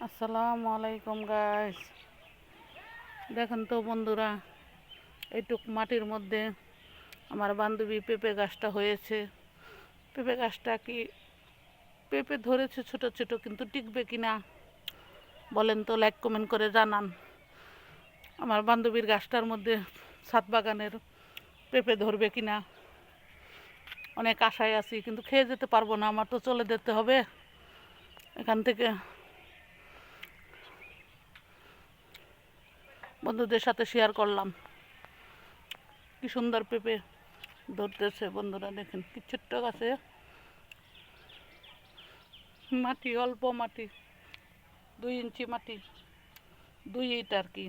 আসসালামু আলাইকুম গাইস। দেখেন তো বন্ধুরা, এইটুক মাটির মধ্যে আমার বান্ধবী পেঁপে গাছটা হয়েছে। পেঁপে গাছটা কি পেঁপে ধরেছে ছোট ছোট, কিন্তু টিকবে কিনা বলেন তো, লাইক কমেন্ট করে জানান। আমার বান্ধবীর গাছটার মধ্যে ছাদ বাগানের পেঁপে ধরবে কিনা অনেক আশায় আছি, কিন্তু খেয়ে যেতে পারবো না, আমার তো চলে যেতে হবে এখান থেকে। বন্ধুদের সাথে শেয়ার করলাম কি সুন্দর পেঁপে ধরতেছে। বন্ধুরা দেখেন কি ছোট্ট গাছে, মাটি অল্প, মাটি 2 ইঞ্চি মাটি, 2 ইট আর কি।